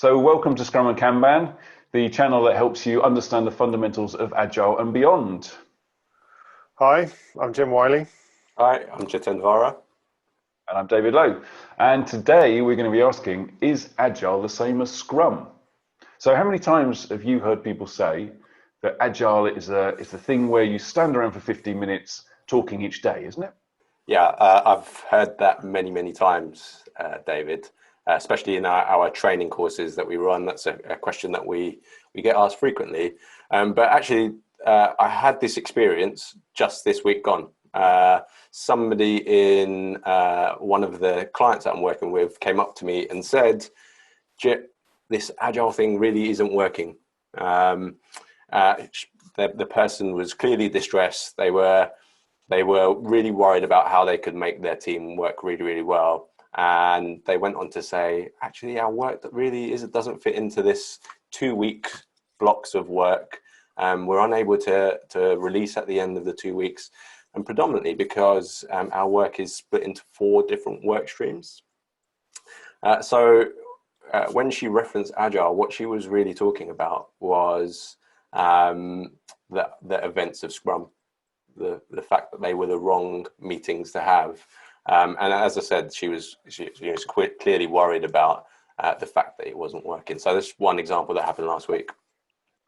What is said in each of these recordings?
So welcome to Scrum and Kanban, the channel that helps you understand the fundamentals of Agile and beyond. Hi, I'm Jim Wyllie. Hi, I'm Jiten Vara. And I'm David Lowe. And today we're going to be asking, is Agile the same as Scrum? So how many times have you heard people say that Agile is the thing where you stand around for 15 minutes talking each day, isn't it? Yeah, I've heard that many times, David, especially in our training courses that we run. That's a question that we get asked frequently. But actually, I had this experience just this week gone. Somebody in one of the clients that I'm working with came up to me and said, this Agile thing really isn't working. The person was clearly distressed. They were really worried about how they could make their team work really well. And they went on to say, actually, our work that really doesn't fit into this 2-week blocks of work. We're unable to release at the end of the 2 weeks, and predominantly because our work is split into 4 different work streams. So when she referenced Agile, what she was really talking about was the events of Scrum. The fact that they were the wrong meetings to have, and as I said, she was clearly worried about the fact that it wasn't working. So that's one example that happened last week.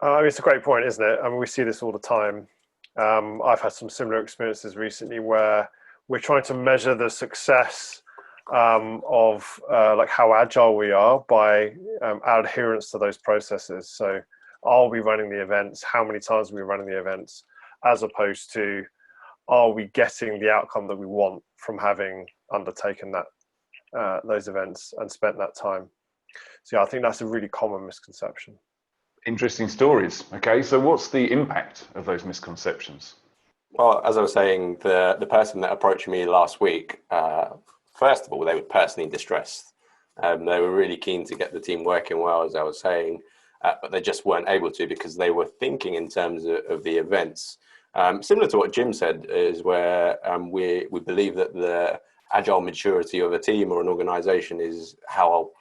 It's a great point, isn't it? I mean, we see this all the time. I've had some similar experiences recently where we're trying to measure the success of like how agile we are by our adherence to those processes. So, are we running the events? How many times are we running the events? As opposed to, are we getting the outcome that we want from having undertaken that those events and spent that time? So yeah, I think that's a really common misconception. Interesting stories. Okay, so what's the impact of those misconceptions? Well, as I was saying, the person that approached me last week, first of all, they were personally distressed. They were really keen to get the team working well, as I was saying, but they just weren't able to because they were thinking in terms of the events. Similar to what Jim said, is where we believe that the agile maturity of a team or an organization is how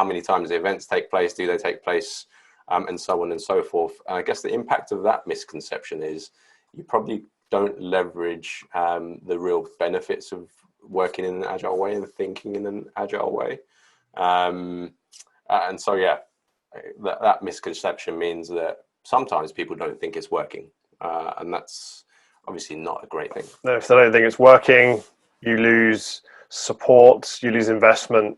many times the events take place, do they take place, and so on and so forth. And I guess the impact of that misconception is you probably don't leverage the real benefits of working in an agile way and thinking in an agile way. And so, yeah, that misconception means that sometimes people don't think it's working. And that's obviously not a great thing. No, if they don't think it's working, you lose support, you lose investment,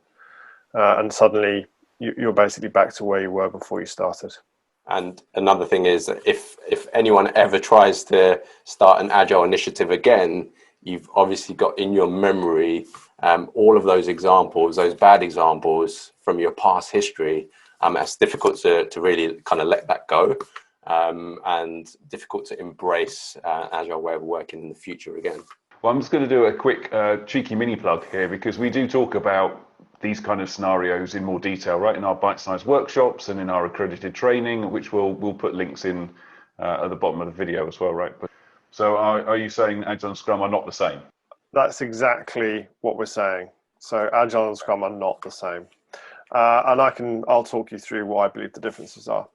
and suddenly you're basically back to where you were before you started. And another thing is that if anyone ever tries to start an agile initiative again, you've obviously got in your memory all of those examples, those bad examples from your past history. It's difficult to really kind of let that go. And difficult to embrace agile way of working in the future again. Well, I'm just going to do a quick cheeky mini plug here because we do talk about these kind of scenarios in more detail, right, in our bite-sized workshops and in our accredited training, which we'll put links in at the bottom of the video as well, right? So are you saying Agile and Scrum are not the same? That's exactly what we're saying. So Agile and Scrum are not the same, and I'll talk you through what I believe the differences are.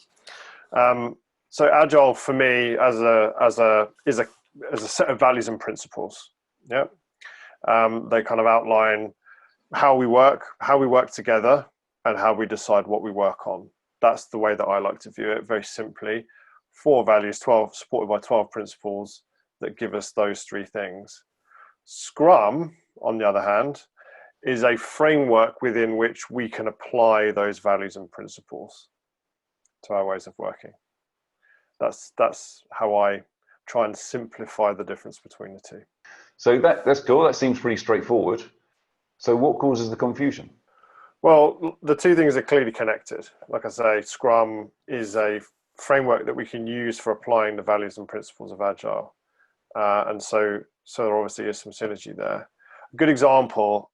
So Agile for me is a set of values and principles. Yeah, they kind of outline how we work together, and how we decide what we work on. That's the way that I like to view it. Very simply, 4 values, 12 supported by 12 principles that give us those 3 things. Scrum, on the other hand, is a framework within which we can apply those values and principles to our ways of working. That's how I try and simplify the difference between the 2. So that's cool. That seems pretty straightforward. So what causes the confusion? Well, the 2 things are clearly connected. Like I say, Scrum is a framework that we can use for applying the values and principles of Agile. And so there obviously is some synergy there. A good example,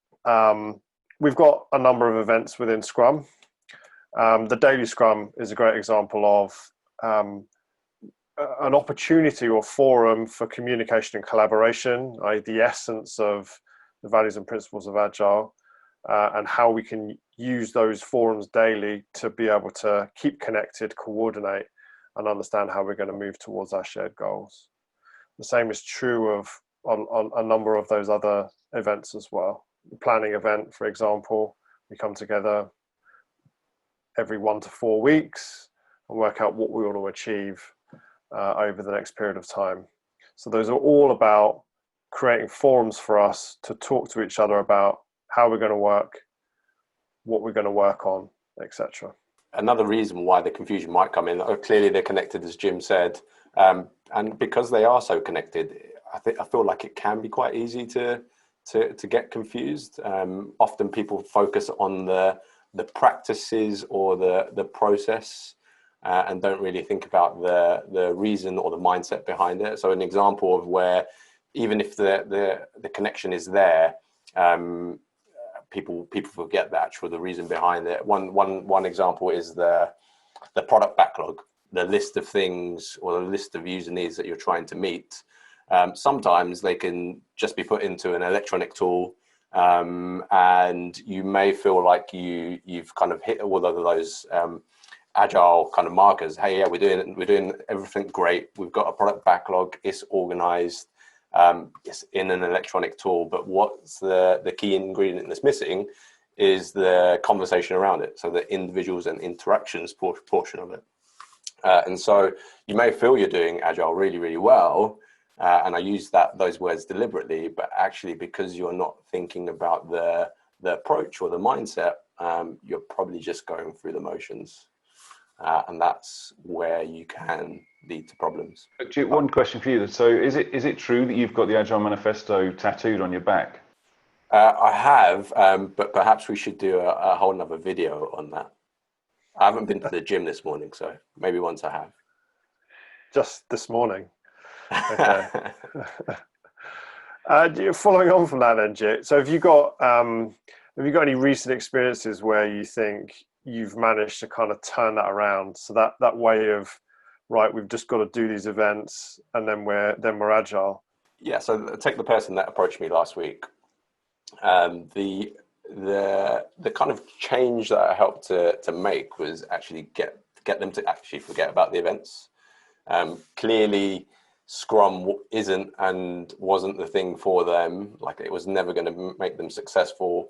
we've got a number of events within Scrum. The daily Scrum is a great example of an opportunity or forum for communication and collaboration, the essence of the values and principles of Agile, and how we can use those forums daily to be able to keep connected, coordinate, and understand how we're going to move towards our shared goals. The same is true of on a number of those other events as well. The planning event, for example, we come together every 1 to 4 weeks and work out what we want to achieve over the next period of time. So those are all about creating forums for us to talk to each other about how we're going to work, what we're going to work on, etc. Another reason why the confusion might come in, clearly they're connected, as Jim said, and because they are so connected, I feel like it can be quite easy to get confused. Often people focus on the practices or the process and don't really think about the reason or the mindset behind it. So an example of where even if the connection is there, people forget the reason behind it. One example is the product backlog, the list of things or the list of user needs that you're trying to meet. Sometimes they can just be put into an electronic tool, and you may feel like you've kind of hit all of those agile kind of markers. Hey, yeah, we're doing everything great. We've got a product backlog. It's organized. It's in an electronic tool. But what's the key ingredient that's missing is the conversation around it. So the individuals and interactions portion of it. And so you may feel you're doing agile really, really well. And I use those words deliberately, but actually because you're not thinking about the approach or the mindset, you're probably just going through the motions. And that's where you can lead to problems. One question for you. So is it true that you've got the Agile Manifesto tattooed on your back? I have, but perhaps we should do a whole nother video on that. I haven't been to the gym this morning, so maybe once I have. Just this morning. Okay. Following on from that then, Jit, so have you got any recent experiences where you think you've managed to kind of turn that around? So that way of, right, we've just got to do these events and then we're agile. Yeah, so take the person that approached me last week. The kind of change that I helped to make was actually get them to actually forget about the events. Clearly, Scrum isn't and wasn't the thing for them. Like, it was never going to make them successful.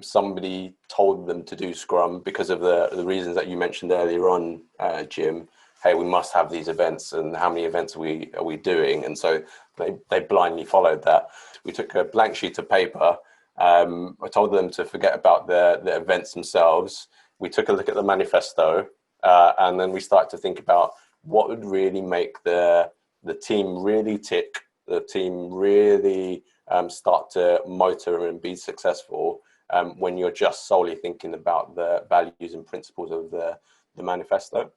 Somebody told them to do Scrum because of the reasons that you mentioned earlier on, Jim. Hey, we must have these events, and how many events are we doing? And so they blindly followed that. We took a blank sheet of paper. I told them to forget about the events themselves. We took a look at the manifesto, and then we started to think about what would really make the team really tick, the team really start to motor and be successful when you're just solely thinking about the values and principles of the manifesto.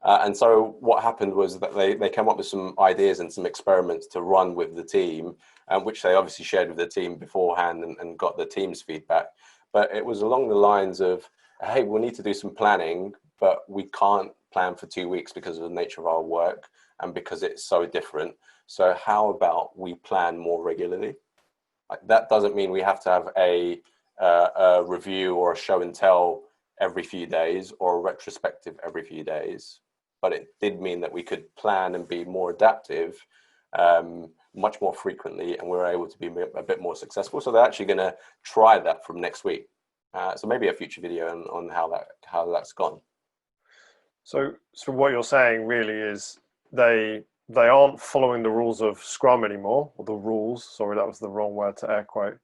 And so what happened was that they came up with some ideas and some experiments to run with the team, which they obviously shared with the team beforehand and got the team's feedback. But it was along the lines of, hey, we need to do some planning, but we can't plan for 2 weeks because of the nature of our work and because it's so different. So how about we plan more regularly? Like, that doesn't mean we have to have a review or a show and tell every few days or a retrospective every few days. But it did mean that we could plan and be more adaptive much more frequently, and we were able to be a bit more successful. So they're actually going to try that from next week. So maybe a future video on how that's gone. So what you're saying really is they aren't following the rules of Scrum anymore, or the rules. Sorry, that was the wrong word to air quote.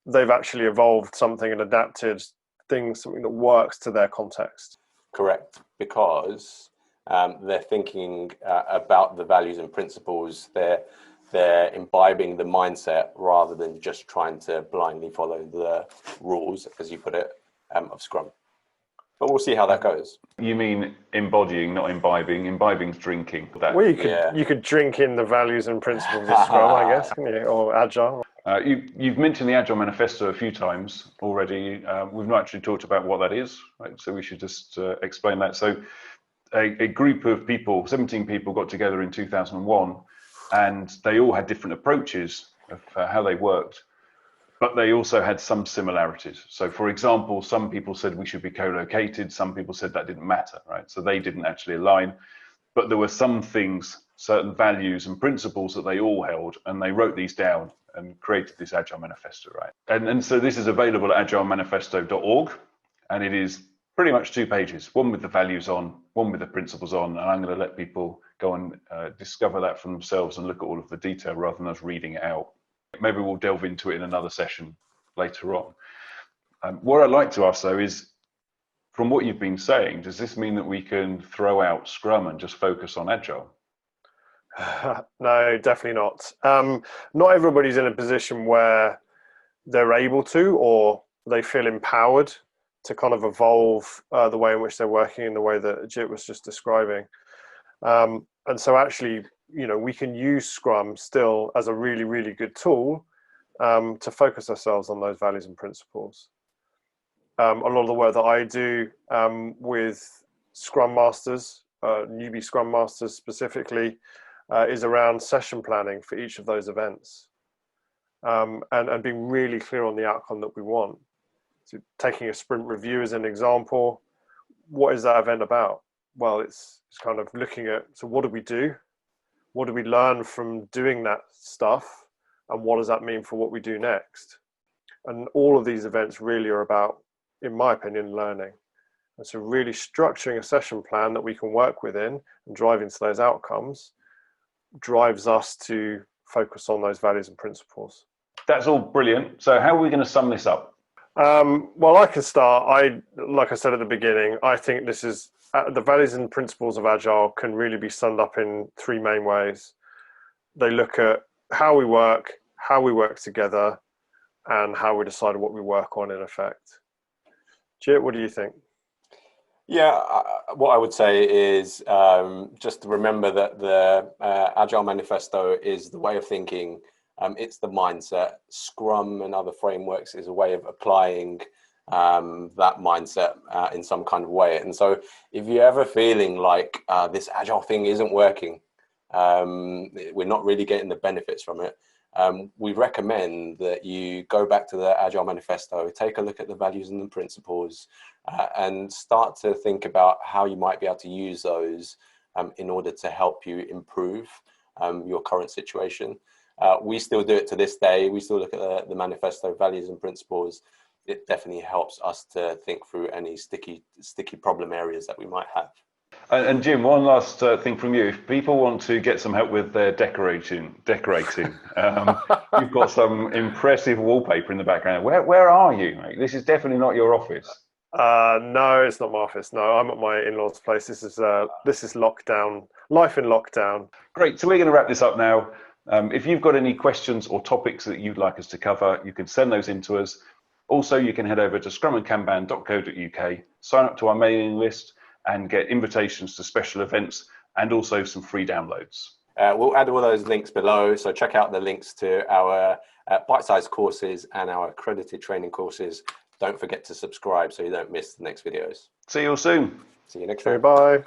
They've actually evolved something and adapted something that works to their context. Correct, because they're thinking about the values and principles. They're imbibing the mindset rather than just trying to blindly follow the rules, as you put it, of Scrum. But we'll see how that goes. You mean embodying, not imbibing? Imbibing's drinking. Well, you could drink in the values and principles of Scrum, I guess, or Agile. You've mentioned the Agile Manifesto a few times already. We've not actually talked about what that is, right? So we should just explain that. So a group of people, 17 people, got together in 2001, and they all had different approaches of how they worked. but they also had some similarities. So for example, some people said we should be co-located, some people said that didn't matter, right? So they didn't actually align, but there were some things, certain values and principles that they all held, and they wrote these down and created this Agile Manifesto, right? And so this is available at agilemanifesto.org, and it is pretty much 2 pages, one with the values on, one with the principles on, and I'm going to let people go and discover that for themselves and look at all of the detail rather than us reading it out. Maybe we'll delve into it in another session later on. What I'd like to ask though is, from what you've been saying, does this mean that we can throw out Scrum and just focus on Agile? No, definitely not. Not everybody's in a position where they're able to, or they feel empowered to kind of evolve the way in which they're working in the way that Jit was just describing. And so actually, we can use Scrum still as a really, really good tool to focus ourselves on those values and principles. A lot of the work that I do with Scrum Masters, newbie Scrum Masters specifically, is around session planning for each of those events, and being really clear on the outcome that we want. So taking a sprint review as an example, what is that event about? Well, it's kind of looking at, so what do we do? What do we learn from doing that stuff? And what does that mean for what we do next? And all of these events really are about, in my opinion, learning. And so really structuring a session plan that we can work within and drive into those outcomes drives us to focus on those values and principles. That's all brilliant. So how are we going to sum this up? Well, I can start. Like I said at the beginning, I think this is the values and principles of Agile can really be summed up in 3 main ways. They look at how we work together, and how we decide what we work on in effect. Jit, what do you think? Yeah, what I would say is just to remember that the Agile Manifesto is the way of thinking. It's the mindset. Scrum and other frameworks is a way of applying that mindset in some kind of way. And so if you're ever feeling like this Agile thing isn't working, we're not really getting the benefits from it, we recommend that you go back to the Agile Manifesto, take a look at the values and the principles, and start to think about how you might be able to use those in order to help you improve your current situation. We still do it to this day. We still look at the manifesto values and principles. It definitely helps us to think through any sticky problem areas that we might have. And Jim, one last thing from you. If people want to get some help with their decorating, you've got some impressive wallpaper in the background. Where are you, mate? This is definitely not your office. No, it's not my office. No, I'm at my in-laws' place. This is lockdown, life in lockdown. Great. So we're going to wrap this up now. If you've got any questions or topics that you'd like us to cover, you can send those in to us. Also, you can head over to scrumandkanban.co.uk, sign up to our mailing list, and get invitations to special events and also some free downloads. We'll add all those links below, so check out the links to our bite-sized courses and our accredited training courses. Don't forget to subscribe so you don't miss the next videos. See you all soon. See you next time. Bye.